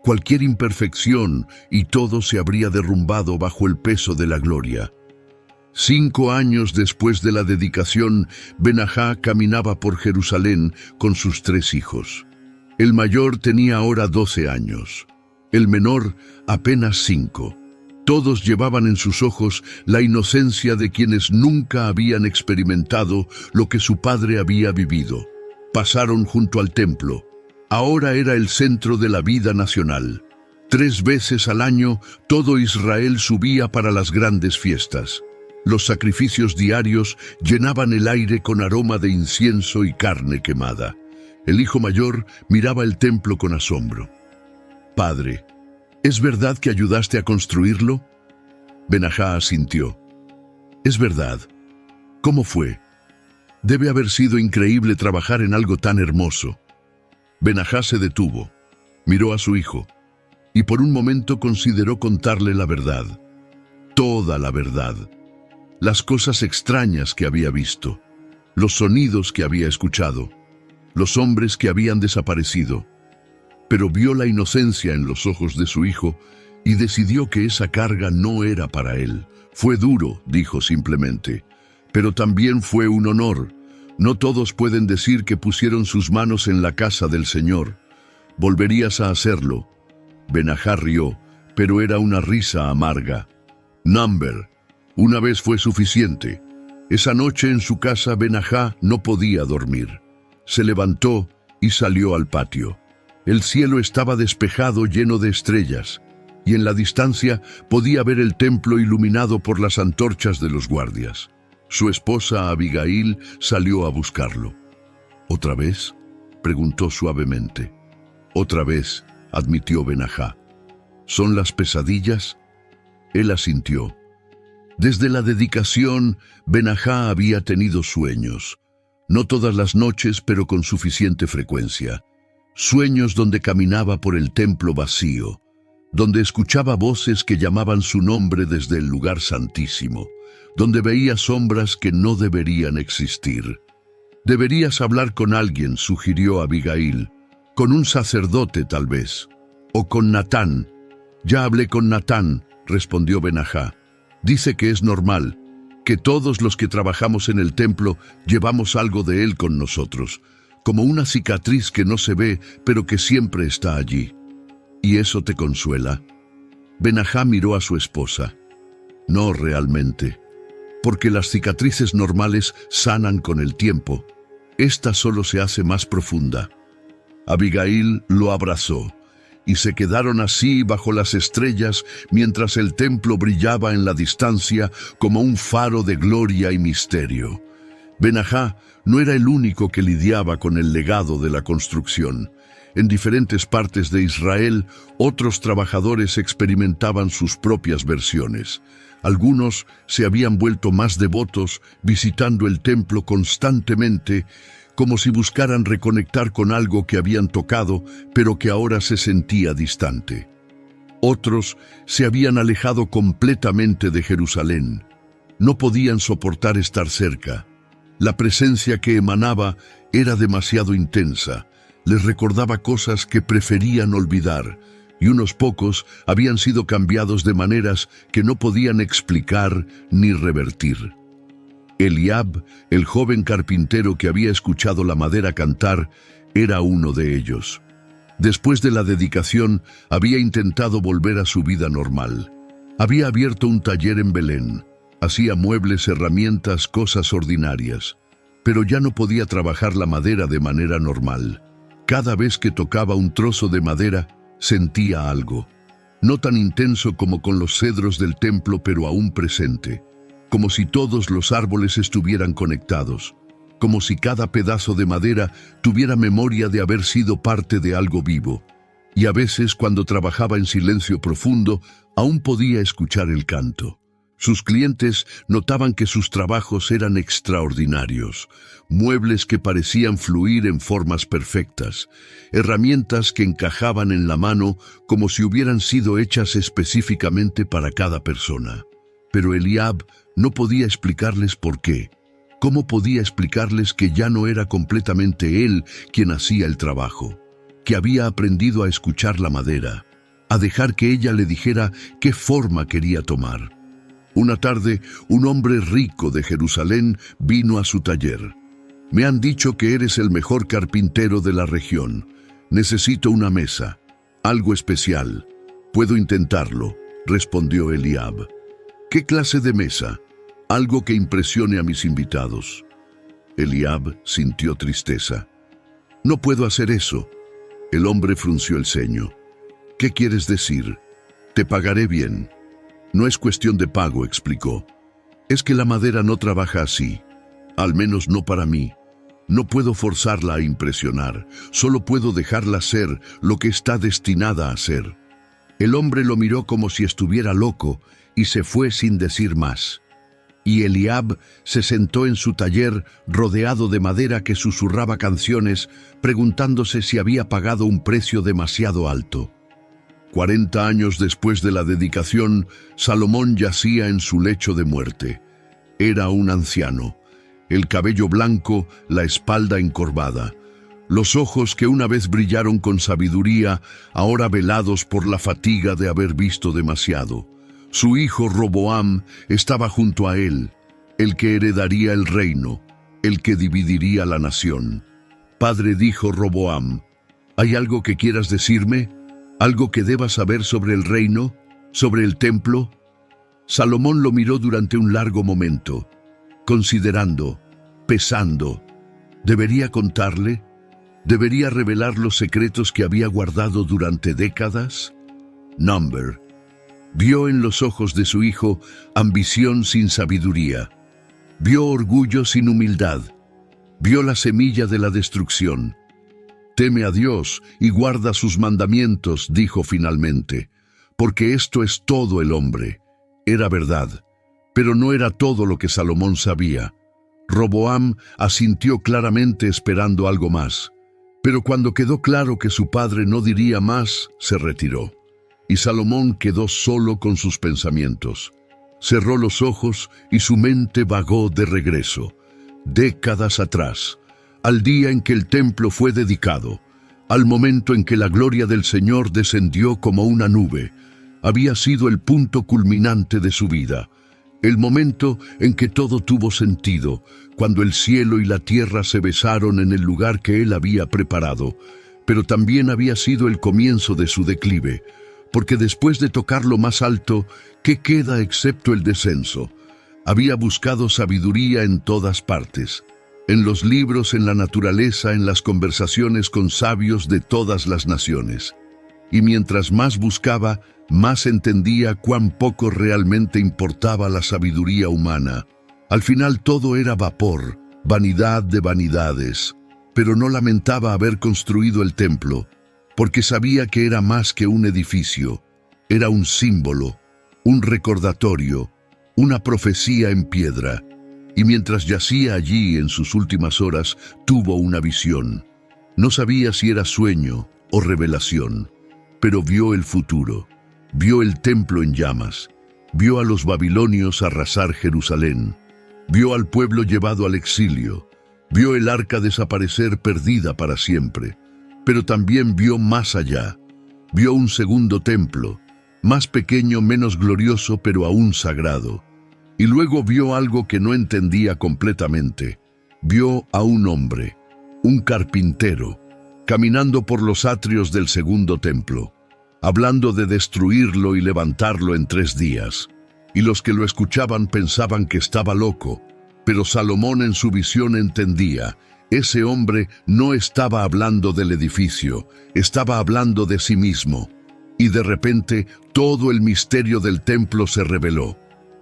Cualquier imperfección y todo se habría derrumbado bajo el peso de la gloria». 5 años después de la dedicación, Benajá caminaba por Jerusalén con sus 3 hijos. El mayor tenía ahora 12 años, el menor apenas 5. Todos llevaban en sus ojos la inocencia de quienes nunca habían experimentado lo que su padre había vivido. Pasaron junto al templo. Ahora era el centro de la vida nacional. 3 veces al año todo Israel subía para las grandes fiestas. Los sacrificios diarios llenaban el aire con aroma de incienso y carne quemada. El hijo mayor miraba el templo con asombro. «Padre, ¿es verdad que ayudaste a construirlo?» Benajá asintió. «Es verdad». «¿Cómo fue?» «Debe haber sido increíble trabajar en algo tan hermoso». Benajá se detuvo, miró a su hijo, y por un momento consideró contarle la verdad. Toda la verdad. Las cosas extrañas que había visto, los sonidos que había escuchado, los hombres que habían desaparecido. Pero vio la inocencia en los ojos de su hijo y decidió que esa carga no era para él. «Fue duro», dijo simplemente, «pero también fue un honor. No todos pueden decir que pusieron sus manos en la casa del Señor. ¿Volverías a hacerlo?» Benajá rió, pero era una risa amarga. «Number, una vez fue suficiente». Esa noche en su casa Benajá no podía dormir. Se levantó y salió al patio. El cielo estaba despejado, lleno de estrellas, y en la distancia podía ver el templo iluminado por las antorchas de los guardias. Su esposa Abigail salió a buscarlo. «¿Otra vez?», preguntó suavemente. «Otra vez», admitió Benajá. «¿Son las pesadillas?». Él asintió. Desde la dedicación, Benajá había tenido sueños. No todas las noches, pero con suficiente frecuencia. Sueños donde caminaba por el templo vacío, donde escuchaba voces que llamaban su nombre desde el lugar santísimo, donde veía sombras que no deberían existir. «Deberías hablar con alguien», sugirió Abigail. «Con un sacerdote, tal vez. O con Natán». «Ya hablé con Natán», respondió Benajá. «Dice que es normal, que todos los que trabajamos en el templo llevamos algo de él con nosotros, como una cicatriz que no se ve, pero que siempre está allí. ¿Y eso te consuela? Benajá miró a su esposa. No realmente, porque las cicatrices normales sanan con el tiempo. Esta solo se hace más profunda. Abigail lo abrazó, y se quedaron así bajo las estrellas mientras el templo brillaba en la distancia como un faro de gloria y misterio. Benajá no era el único que lidiaba con el legado de la construcción. En diferentes partes de Israel, otros trabajadores experimentaban sus propias versiones. Algunos se habían vuelto más devotos, visitando el templo constantemente, como si buscaran reconectar con algo que habían tocado, pero que ahora se sentía distante. Otros se habían alejado completamente de Jerusalén. No podían soportar estar cerca. La presencia que emanaba era demasiado intensa. Les recordaba cosas que preferían olvidar, y unos pocos habían sido cambiados de maneras que no podían explicar ni revertir. Eliab, el joven carpintero que había escuchado la madera cantar, era uno de ellos. Después de la dedicación, había intentado volver a su vida normal. Había abierto un taller en Belén. Hacía muebles, herramientas, cosas ordinarias. Pero ya no podía trabajar la madera de manera normal. Cada vez que tocaba un trozo de madera, sentía algo. No tan intenso como con los cedros del templo, pero aún presente. Como si todos los árboles estuvieran conectados. Como si cada pedazo de madera tuviera memoria de haber sido parte de algo vivo. Y a veces, cuando trabajaba en silencio profundo, aún podía escuchar el canto. Sus clientes notaban que sus trabajos eran extraordinarios, muebles que parecían fluir en formas perfectas, herramientas que encajaban en la mano como si hubieran sido hechas específicamente para cada persona. Pero Eliab no podía explicarles por qué. ¿Cómo podía explicarles que ya no era completamente él quien hacía el trabajo? Que había aprendido a escuchar la madera, a dejar que ella le dijera qué forma quería tomar. Una tarde, un hombre rico de Jerusalén vino a su taller. «Me han dicho que eres el mejor carpintero de la región. Necesito una mesa, algo especial. Puedo intentarlo», respondió Eliab. «¿Qué clase de mesa? Algo que impresione a mis invitados». Eliab sintió tristeza. «No puedo hacer eso». El hombre frunció el ceño. «¿Qué quieres decir? Te pagaré bien». «No es cuestión de pago», explicó. «Es que la madera no trabaja así. Al menos no para mí. No puedo forzarla a impresionar. Solo puedo dejarla ser lo que está destinada a ser». El hombre lo miró como si estuviera loco y se fue sin decir más. Y Eliab se sentó en su taller rodeado de madera que susurraba canciones, preguntándose si había pagado un precio demasiado alto. 40 años después de la dedicación, Salomón yacía en su lecho de muerte. Era un anciano, el cabello blanco, la espalda encorvada. Los ojos que una vez brillaron con sabiduría, ahora velados por la fatiga de haber visto demasiado. Su hijo Roboam estaba junto a él, el que heredaría el reino, el que dividiría la nación. «Padre», dijo Roboam, «¿hay algo que quieras decirme? ¿Algo que deba saber sobre el reino? ¿Sobre el templo?» Salomón lo miró durante un largo momento, considerando, pesando. ¿Debería contarle? ¿Debería revelar los secretos que había guardado durante décadas? Number vio en los ojos de su hijo ambición sin sabiduría. Vio orgullo sin humildad. Vio la semilla de la destrucción. «Teme a Dios y guarda sus mandamientos», dijo finalmente, «porque esto es todo el hombre». Era verdad, pero no era todo lo que Salomón sabía. Roboam asintió claramente esperando algo más, pero cuando quedó claro que su padre no diría más, se retiró. Y Salomón quedó solo con sus pensamientos. Cerró los ojos y su mente vagó de regreso, décadas atrás, al día en que el templo fue dedicado, al momento en que la gloria del Señor descendió como una nube. Había sido el punto culminante de su vida. El momento en que todo tuvo sentido, cuando el cielo y la tierra se besaron en el lugar que él había preparado, pero también había sido el comienzo de su declive, porque después de tocar lo más alto, ¿qué queda excepto el descenso? Había buscado sabiduría en todas partes, en los libros, en la naturaleza, en las conversaciones con sabios de todas las naciones. Y mientras más buscaba, más entendía cuán poco realmente importaba la sabiduría humana. Al final todo era vapor, vanidad de vanidades, pero no lamentaba haber construido el templo, porque sabía que era más que un edificio, era un símbolo, un recordatorio, una profecía en piedra. Y mientras yacía allí en sus últimas horas, tuvo una visión. No sabía si era sueño o revelación, pero vio el futuro. Vio el templo en llamas, vio a los babilonios arrasar Jerusalén, vio al pueblo llevado al exilio, vio el arca desaparecer perdida para siempre, pero también vio más allá, vio un segundo templo, más pequeño, menos glorioso, pero aún sagrado. Y luego vio algo que no entendía completamente. Vio a un hombre, un carpintero, caminando por los atrios del segundo templo, hablando de destruirlo y levantarlo en 3 días. Y los que lo escuchaban pensaban que estaba loco, pero Salomón en su visión entendía, ese hombre no estaba hablando del edificio, estaba hablando de sí mismo. Y de repente todo el misterio del templo se reveló.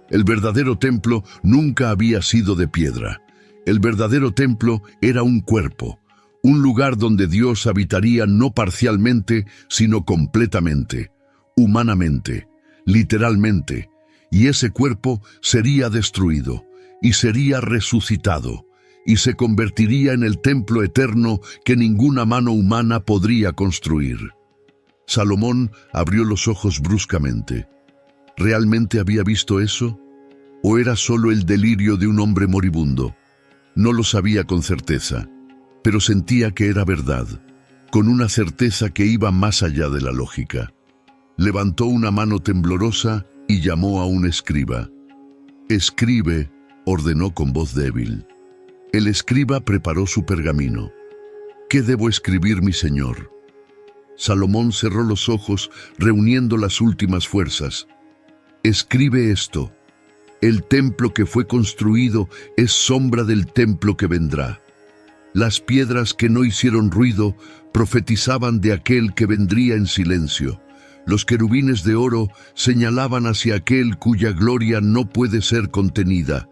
El verdadero templo nunca había sido de piedra. El verdadero templo era un cuerpo, un lugar donde Dios habitaría no parcialmente, sino completamente, humanamente, literalmente, y ese cuerpo sería destruido, y sería resucitado, y se convertiría en el templo eterno que ninguna mano humana podría construir. Salomón abrió los ojos bruscamente. ¿Realmente había visto eso? ¿O era solo el delirio de un hombre moribundo? No lo sabía con certeza, pero sentía que era verdad, con una certeza que iba más allá de la lógica. Levantó una mano temblorosa y llamó a un escriba. «Escribe», ordenó con voz débil. El escriba preparó su pergamino. «¿Qué debo escribir, mi señor?» Salomón cerró los ojos, reuniendo las últimas fuerzas. «Escribe esto. El templo que fue construido es sombra del templo que vendrá. Las piedras que no hicieron ruido profetizaban de aquel que vendría en silencio. Los querubines de oro señalaban hacia aquel cuya gloria no puede ser contenida,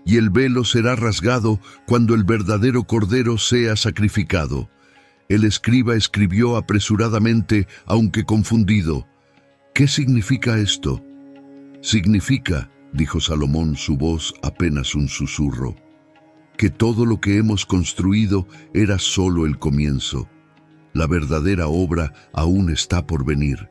y el velo será rasgado cuando el verdadero cordero sea sacrificado». El escriba escribió apresuradamente, aunque confundido. «¿Qué significa esto?» «Significa», dijo Salomón, su voz apenas un susurro, «que todo lo que hemos construido era solo el comienzo. La verdadera obra aún está por venir».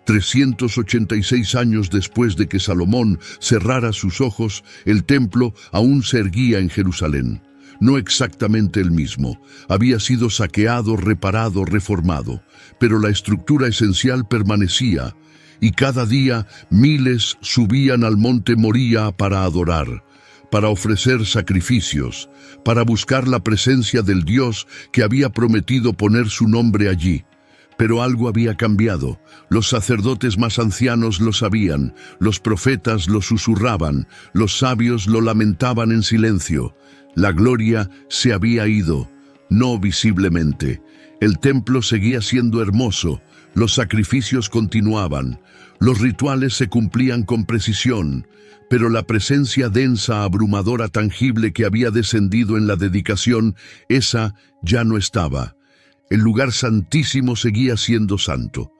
386 años después de que Salomón cerrara sus ojos, el templo aún se erguía en Jerusalén. No exactamente el mismo, había sido saqueado, reparado, reformado, pero la estructura esencial permanecía, y cada día miles subían al monte Moría para adorar, para ofrecer sacrificios, para buscar la presencia del Dios que había prometido poner su nombre allí. Pero algo había cambiado. Los sacerdotes más ancianos lo sabían, los profetas lo susurraban, los sabios lo lamentaban en silencio. La gloria se había ido, no visiblemente. El templo seguía siendo hermoso, los sacrificios continuaban, los rituales se cumplían con precisión, pero la presencia densa, abrumadora, tangible que había descendido en la dedicación, esa ya no estaba. El lugar santísimo seguía siendo santo,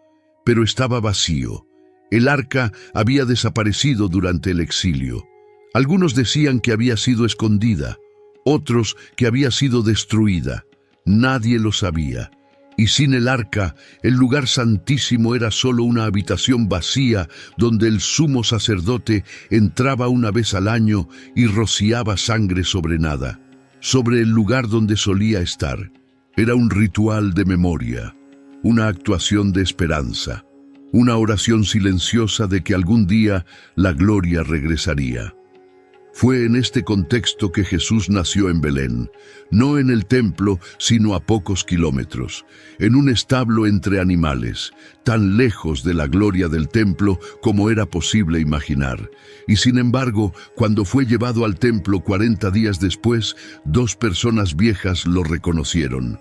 pero estaba vacío. El arca había desaparecido durante el exilio. Algunos decían que había sido escondida, otros que había sido destruida. Nadie lo sabía. Y sin el arca, el lugar santísimo era solo una habitación vacía donde el sumo sacerdote entraba una vez al año y rociaba sangre sobre nada, sobre el lugar donde solía estar. Era un ritual de memoria, una actuación de esperanza, una oración silenciosa de que algún día la gloria regresaría. Fue en este contexto que Jesús nació en Belén, no en el templo, sino a pocos kilómetros, en un establo entre animales, tan lejos de la gloria del templo como era posible imaginar. Y sin embargo, cuando fue llevado al templo 40 días después, 2 personas viejas lo reconocieron.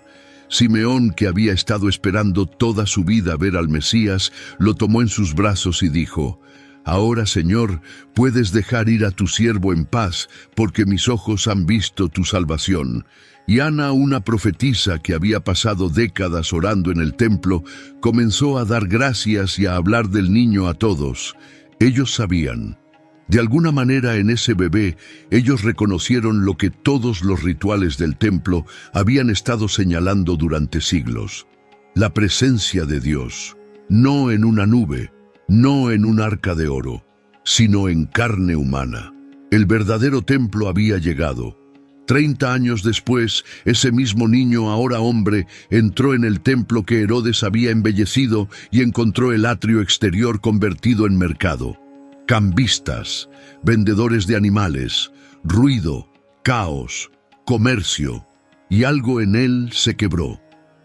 Simeón, que había estado esperando toda su vida ver al Mesías, lo tomó en sus brazos y dijo: «Ahora, Señor, puedes dejar ir a tu siervo en paz, porque mis ojos han visto tu salvación». Y Ana, una profetisa que había pasado décadas orando en el templo, comenzó a dar gracias y a hablar del niño a todos. Ellos sabían. De alguna manera en ese bebé, ellos reconocieron lo que todos los rituales del templo habían estado señalando durante siglos: la presencia de Dios, no en una nube, no en un arca de oro, sino en carne humana. El verdadero templo había llegado. 30 años después, ese mismo niño, ahora hombre, entró en el templo que Herodes había embellecido y encontró el atrio exterior convertido en mercado. Cambistas, vendedores de animales, ruido, caos, comercio, y algo en él se quebró.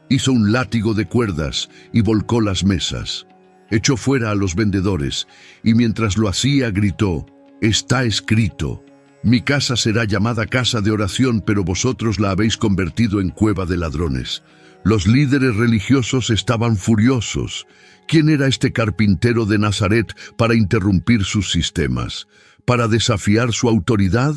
Hizo un látigo de cuerdas y volcó las mesas. Echó fuera a los vendedores, y mientras lo hacía gritó: «Está escrito, mi casa será llamada casa de oración, pero vosotros la habéis convertido en cueva de ladrones». Los líderes religiosos estaban furiosos. ¿Quién era este carpintero de Nazaret para interrumpir sus sistemas? ¿Para desafiar su autoridad?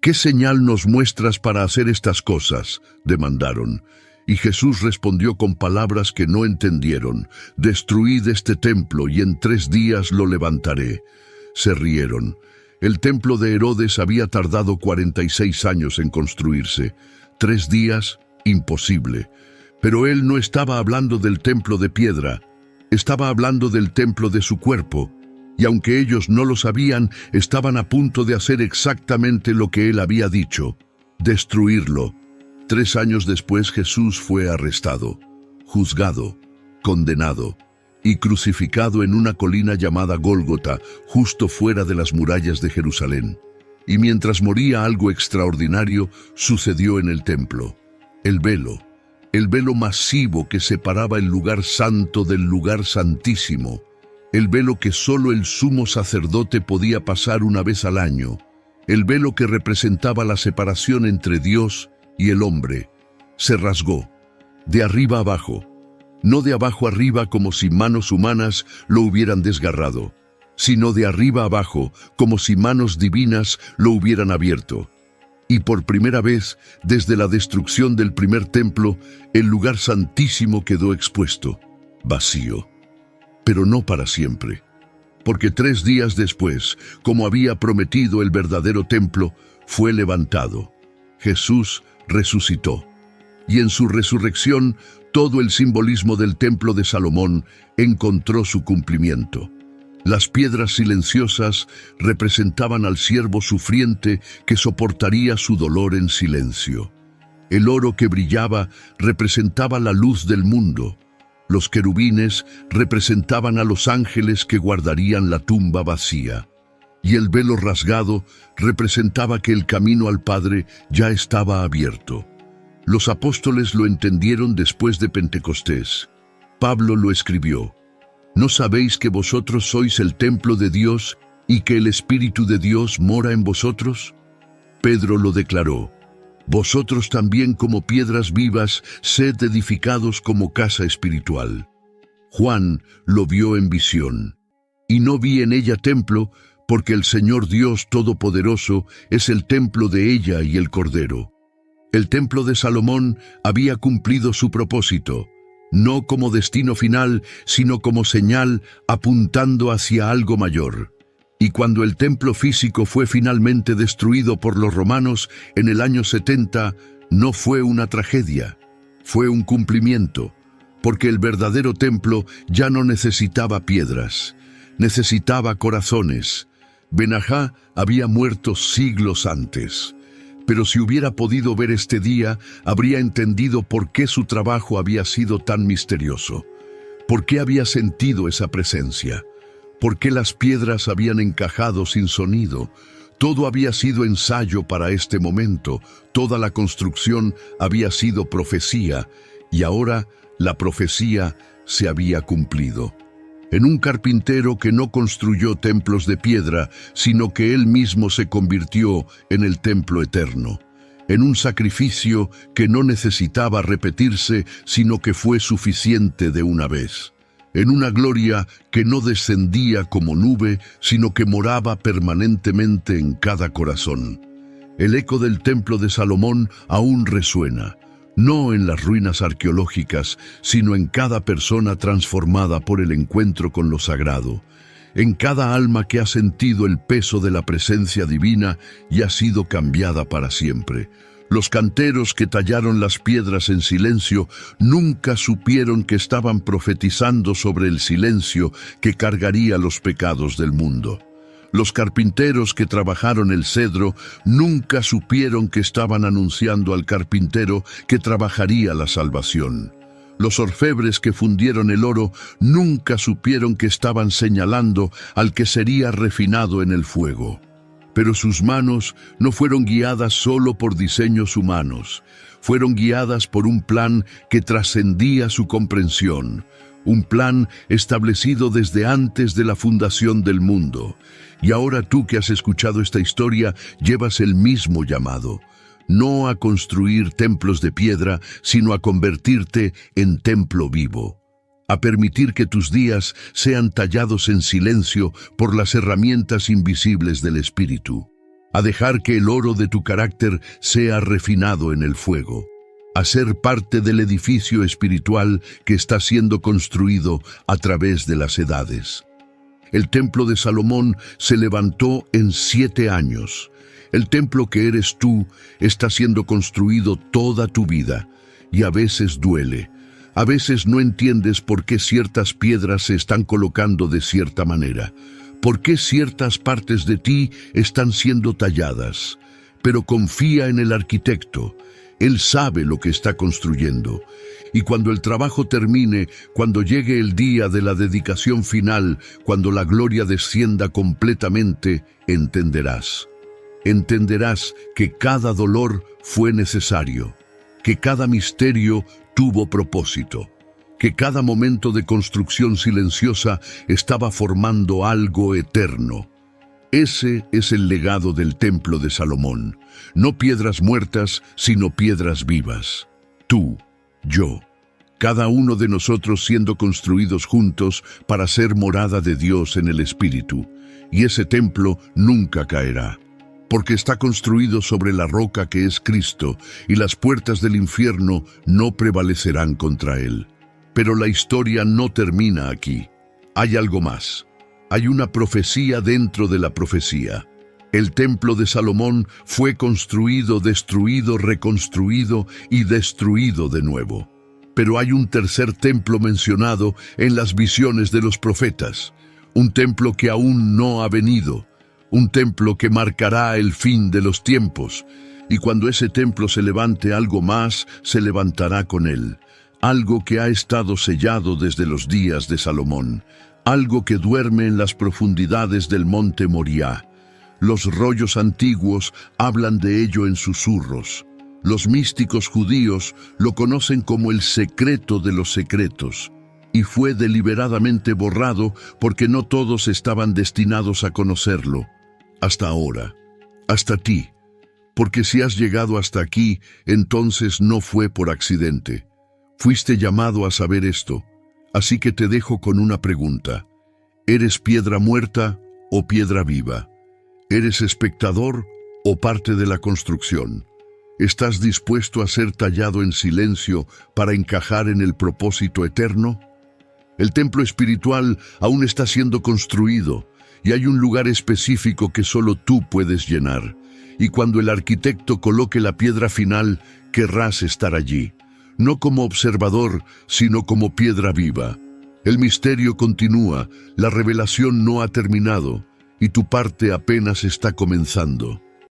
¿Qué señal nos muestras para hacer estas cosas?, demandaron. Y Jesús respondió con palabras que no entendieron: «Destruid este templo y en 3 días lo levantaré». Se rieron. El templo de Herodes había tardado 46 años en construirse. 3 días, imposible. Pero él no estaba hablando del templo de piedra, estaba hablando del templo de su cuerpo. Y aunque ellos no lo sabían, estaban a punto de hacer exactamente lo que él había dicho: destruirlo. 3 años después Jesús fue arrestado, juzgado, condenado y crucificado en una colina llamada Gólgota, justo fuera de las murallas de Jerusalén. Y mientras moría, algo extraordinario sucedió en el templo. El velo masivo que separaba el lugar santo del lugar santísimo, el velo que solo el sumo sacerdote podía pasar una vez al año, el velo que representaba la separación entre Dios y el hombre, se rasgó, de arriba abajo, no de abajo arriba como si manos humanas lo hubieran desgarrado, sino de arriba abajo como si manos divinas lo hubieran abierto. Y por primera vez, desde la destrucción del primer templo, el lugar santísimo quedó expuesto, vacío. Pero no para siempre, porque 3 días después, como había prometido, el verdadero templo fue levantado. Jesús resucitó, y en su resurrección todo el simbolismo del templo de Salomón encontró su cumplimiento. Las piedras silenciosas representaban al siervo sufriente que soportaría su dolor en silencio. El oro que brillaba representaba la luz del mundo. Los querubines representaban a los ángeles que guardarían la tumba vacía. Y el velo rasgado representaba que el camino al Padre ya estaba abierto. Los apóstoles lo entendieron después de Pentecostés. Pablo lo escribió: ¿no sabéis que vosotros sois el templo de Dios y que el Espíritu de Dios mora en vosotros? Pedro lo declaró: vosotros también, como piedras vivas, sed edificados como casa espiritual. Juan lo vio en visión: y no vi en ella templo, porque el Señor Dios Todopoderoso es el templo de ella y el Cordero. El templo de Salomón había cumplido su propósito, no como destino final, sino como señal apuntando hacia algo mayor. Y cuando el templo físico fue finalmente destruido por los romanos en el año 70, no fue una tragedia, fue un cumplimiento, porque el verdadero templo ya no necesitaba piedras, necesitaba corazones. Benajá había muerto siglos antes, pero si hubiera podido ver este día, habría entendido por qué su trabajo había sido tan misterioso. ¿Por qué había sentido esa presencia? ¿Por qué las piedras habían encajado sin sonido? Todo había sido ensayo para este momento, toda la construcción había sido profecía, y ahora la profecía se había cumplido. En un carpintero que no construyó templos de piedra, sino que él mismo se convirtió en el templo eterno. En un sacrificio que no necesitaba repetirse, sino que fue suficiente de una vez. En una gloria que no descendía como nube, sino que moraba permanentemente en cada corazón. El eco del templo de Salomón aún resuena, no en las ruinas arqueológicas, sino en cada persona transformada por el encuentro con lo sagrado, en cada alma que ha sentido el peso de la presencia divina y ha sido cambiada para siempre. Los canteros que tallaron las piedras en silencio nunca supieron que estaban profetizando sobre el silencio que cargaría los pecados del mundo. Los carpinteros que trabajaron el cedro nunca supieron que estaban anunciando al carpintero que trabajaría la salvación. Los orfebres que fundieron el oro nunca supieron que estaban señalando al que sería refinado en el fuego. Pero sus manos no fueron guiadas solo por diseños humanos, fueron guiadas por un plan que trascendía su comprensión, un plan establecido desde antes de la fundación del mundo. Y ahora tú que has escuchado esta historia, llevas el mismo llamado, no a construir templos de piedra, sino a convertirte en templo vivo. A permitir que tus días sean tallados en silencio por las herramientas invisibles del Espíritu, a dejar que el oro de tu carácter sea refinado en el fuego, a ser parte del edificio espiritual que está siendo construido a través de las edades. El templo de Salomón se levantó en 7 años. El templo que eres tú está siendo construido toda tu vida, y a veces duele. A veces no entiendes por qué ciertas piedras se están colocando de cierta manera, por qué ciertas partes de ti están siendo talladas. Pero confía en el arquitecto. Él sabe lo que está construyendo. Y cuando el trabajo termine, cuando llegue el día de la dedicación final, cuando la gloria descienda completamente, entenderás. Entenderás que cada dolor fue necesario, que cada misterio tuvo propósito, que cada momento de construcción silenciosa estaba formando algo eterno. Ese es el legado del templo de Salomón. No piedras muertas, sino piedras vivas. Tú, yo, cada uno de nosotros siendo construidos juntos para ser morada de Dios en el Espíritu. Y ese templo nunca caerá, porque está construido sobre la roca que es Cristo, y las puertas del infierno no prevalecerán contra él. Pero la historia no termina aquí. Hay algo más. Hay una profecía dentro de la profecía. El templo de Salomón fue construido, destruido, reconstruido y destruido de nuevo. Pero hay un tercer templo mencionado en las visiones de los profetas. Un templo que aún no ha venido. Un templo que marcará el fin de los tiempos. Y cuando ese templo se levante, algo más se levantará con él. Algo que ha estado sellado desde los días de Salomón. Algo que duerme en las profundidades del monte Moriah. Los rollos antiguos hablan de ello en susurros. Los místicos judíos lo conocen como el secreto de los secretos. Y fue deliberadamente borrado porque no todos estaban destinados a conocerlo. Hasta ahora, hasta ti. Porque si has llegado hasta aquí, entonces no fue por accidente. Fuiste llamado a saber esto. Así que te dejo con una pregunta. ¿Eres piedra muerta o piedra viva? ¿Eres espectador o parte de la construcción? ¿Estás dispuesto a ser tallado en silencio para encajar en el propósito eterno? El templo espiritual aún está siendo construido y hay un lugar específico que solo tú puedes llenar. Y cuando el arquitecto coloque la piedra final, querrás estar allí. No como observador, sino como piedra viva. El misterio continúa, la revelación no ha terminado, y tu parte apenas está comenzando.